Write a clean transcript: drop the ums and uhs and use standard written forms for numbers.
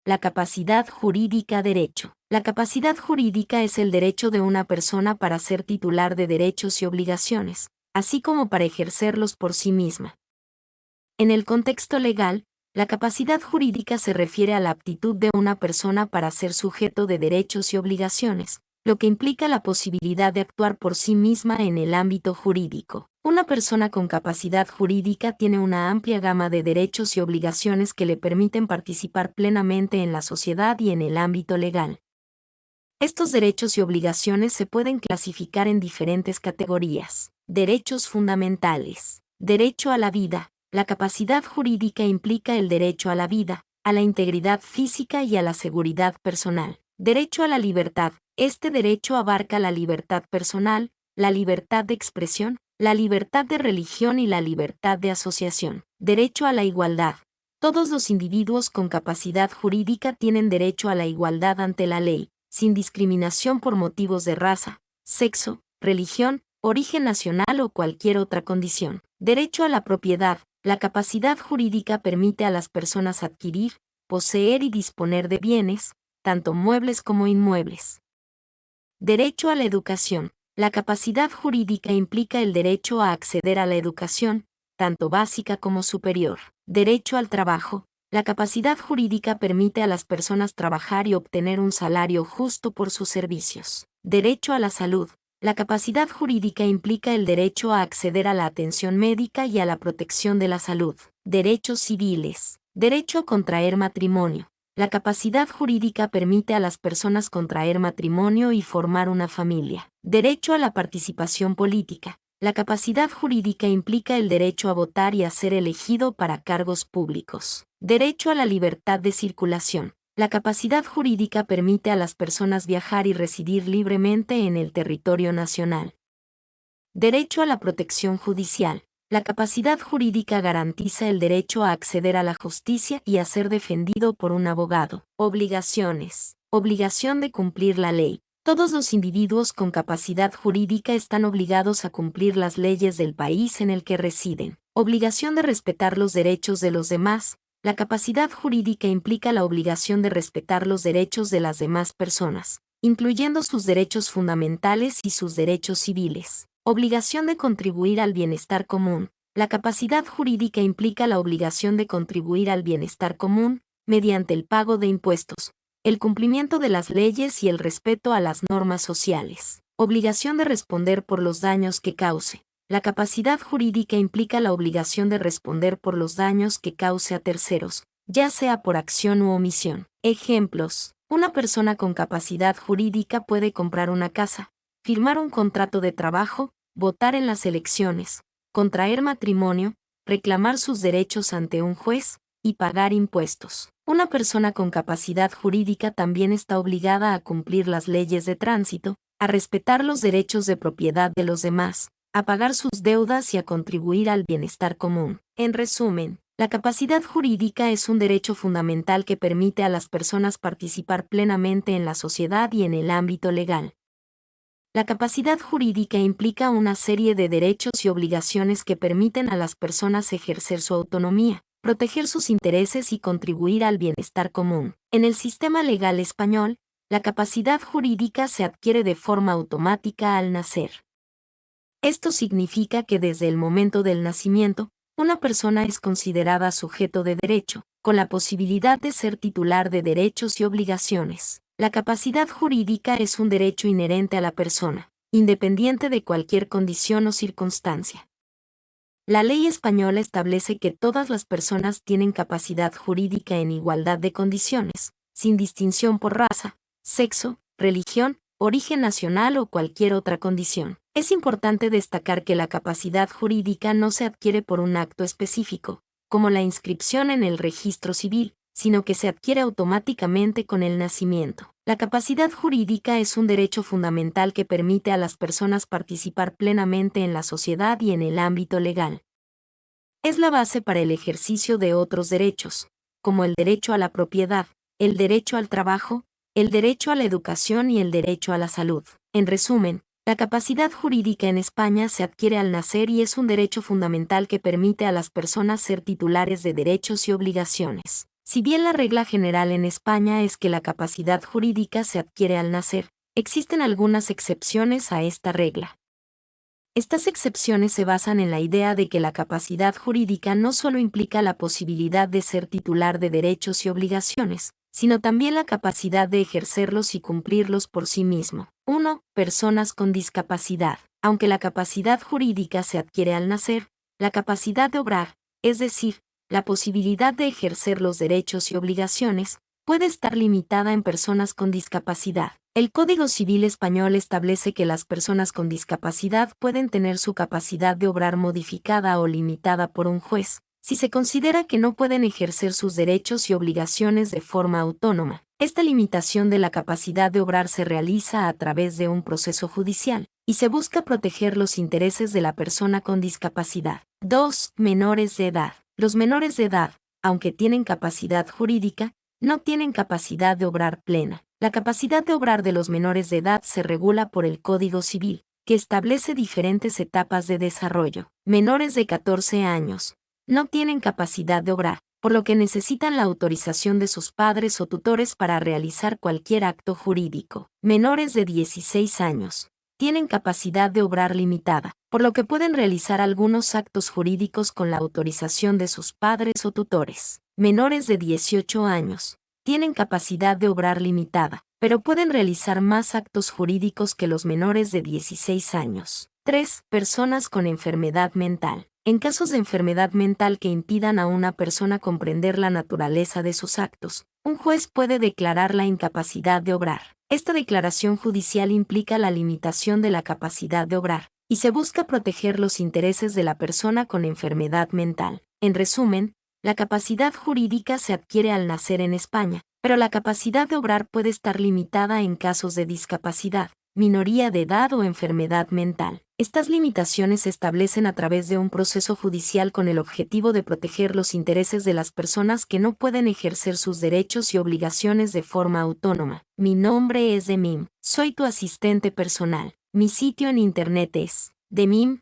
La capacidad jurídica derecho. La capacidad jurídica es el derecho de una persona para ser titular de derechos y obligaciones, así como para ejercerlos por sí misma. En el contexto legal, la capacidad jurídica se refiere a la aptitud de una persona para ser sujeto de derechos y obligaciones, lo que implica la posibilidad de actuar por sí misma en el ámbito jurídico. Una persona con capacidad jurídica tiene una amplia gama de derechos y obligaciones que le permiten participar plenamente en la sociedad y en el ámbito legal. Estos derechos y obligaciones se pueden clasificar en diferentes categorías. Derechos fundamentales. Derecho a la vida. La capacidad jurídica implica el derecho a la vida, a la integridad física y a la seguridad personal. Derecho a la libertad. Este derecho abarca la libertad personal, la libertad de expresión, la libertad de religión y la libertad de asociación. Derecho a la igualdad. Todos los individuos con capacidad jurídica tienen derecho a la igualdad ante la ley, sin discriminación por motivos de raza, sexo, religión, origen nacional o cualquier otra condición. Derecho a la propiedad. La capacidad jurídica permite a las personas adquirir, poseer y disponer de bienes, tanto muebles como inmuebles. Derecho a la educación. La capacidad jurídica implica el derecho a acceder a la educación, tanto básica como superior. Derecho al trabajo. La capacidad jurídica permite a las personas trabajar y obtener un salario justo por sus servicios. Derecho a la salud. La capacidad jurídica implica el derecho a acceder a la atención médica y a la protección de la salud. Derechos civiles. Derecho a contraer matrimonio. La capacidad jurídica permite a las personas contraer matrimonio y formar una familia. Derecho a la participación política. La capacidad jurídica implica el derecho a votar y a ser elegido para cargos públicos. Derecho a la libertad de circulación. La capacidad jurídica permite a las personas viajar y residir libremente en el territorio nacional. Derecho a la protección judicial. La capacidad jurídica garantiza el derecho a acceder a la justicia y a ser defendido por un abogado. Obligaciones. Obligación de cumplir la ley. Todos los individuos con capacidad jurídica están obligados a cumplir las leyes del país en el que residen. Obligación de respetar los derechos de los demás. La capacidad jurídica implica la obligación de respetar los derechos de las demás personas, incluyendo sus derechos fundamentales y sus derechos civiles. Obligación de contribuir al bienestar común. La capacidad jurídica implica la obligación de contribuir al bienestar común, mediante el pago de impuestos, el cumplimiento de las leyes y el respeto a las normas sociales. Obligación de responder por los daños que cause. La capacidad jurídica implica la obligación de responder por los daños que cause a terceros, ya sea por acción u omisión. Ejemplos. Una persona con capacidad jurídica puede comprar una casa, firmar un contrato de trabajo, votar en las elecciones, contraer matrimonio, reclamar sus derechos ante un juez y pagar impuestos. Una persona con capacidad jurídica también está obligada a cumplir las leyes de tránsito, a respetar los derechos de propiedad de los demás, a pagar sus deudas y a contribuir al bienestar común. En resumen, la capacidad jurídica es un derecho fundamental que permite a las personas participar plenamente en la sociedad y en el ámbito legal. La capacidad jurídica implica una serie de derechos y obligaciones que permiten a las personas ejercer su autonomía, proteger sus intereses y contribuir al bienestar común. En el sistema legal español, la capacidad jurídica se adquiere de forma automática al nacer. Esto significa que desde el momento del nacimiento, una persona es considerada sujeto de derecho, con la posibilidad de ser titular de derechos y obligaciones. La capacidad jurídica es un derecho inherente a la persona, independiente de cualquier condición o circunstancia. La ley española establece que todas las personas tienen capacidad jurídica en igualdad de condiciones, sin distinción por raza, sexo, religión, origen nacional o cualquier otra condición. Es importante destacar que la capacidad jurídica no se adquiere por un acto específico, como la inscripción en el registro civil, sino que se adquiere automáticamente con el nacimiento. La capacidad jurídica es un derecho fundamental que permite a las personas participar plenamente en la sociedad y en el ámbito legal. Es la base para el ejercicio de otros derechos, como el derecho a la propiedad, el derecho al trabajo, el derecho a la educación y el derecho a la salud. En resumen, la capacidad jurídica en España se adquiere al nacer y es un derecho fundamental que permite a las personas ser titulares de derechos y obligaciones. Si bien la regla general en España es que la capacidad jurídica se adquiere al nacer, existen algunas excepciones a esta regla. Estas excepciones se basan en la idea de que la capacidad jurídica no solo implica la posibilidad de ser titular de derechos y obligaciones, sino también la capacidad de ejercerlos y cumplirlos por sí mismo. 1. Personas con discapacidad. Aunque la capacidad jurídica se adquiere al nacer, la capacidad de obrar, es decir, la posibilidad de ejercer los derechos y obligaciones, puede estar limitada en personas con discapacidad. El Código Civil español establece que las personas con discapacidad pueden tener su capacidad de obrar modificada o limitada por un juez, si se considera que no pueden ejercer sus derechos y obligaciones de forma autónoma. Esta limitación de la capacidad de obrar se realiza a través de un proceso judicial, y se busca proteger los intereses de la persona con discapacidad. 2. Menores de edad. Los menores de edad, aunque tienen capacidad jurídica, no tienen capacidad de obrar plena. La capacidad de obrar de los menores de edad se regula por el Código Civil, que establece diferentes etapas de desarrollo. Menores de 14 años no tienen capacidad de obrar, por lo que necesitan la autorización de sus padres o tutores para realizar cualquier acto jurídico. Menores de 16 años tienen capacidad de obrar limitada, por lo que pueden realizar algunos actos jurídicos con la autorización de sus padres o tutores. Menores de 18 años tienen capacidad de obrar limitada, pero pueden realizar más actos jurídicos que los menores de 16 años. 3. Personas con enfermedad mental. En casos de enfermedad mental que impidan a una persona comprender la naturaleza de sus actos, un juez puede declarar la incapacidad de obrar. Esta declaración judicial implica la limitación de la capacidad de obrar, y se busca proteger los intereses de la persona con enfermedad mental. En resumen, la capacidad jurídica se adquiere al nacer en España, pero la capacidad de obrar puede estar limitada en casos de discapacidad, minoría de edad o enfermedad mental. Estas limitaciones se establecen a través de un proceso judicial con el objetivo de proteger los intereses de las personas que no pueden ejercer sus derechos y obligaciones de forma autónoma. Mi nombre es Demim, soy tu asistente personal. Mi sitio en internet es demim.es.tl.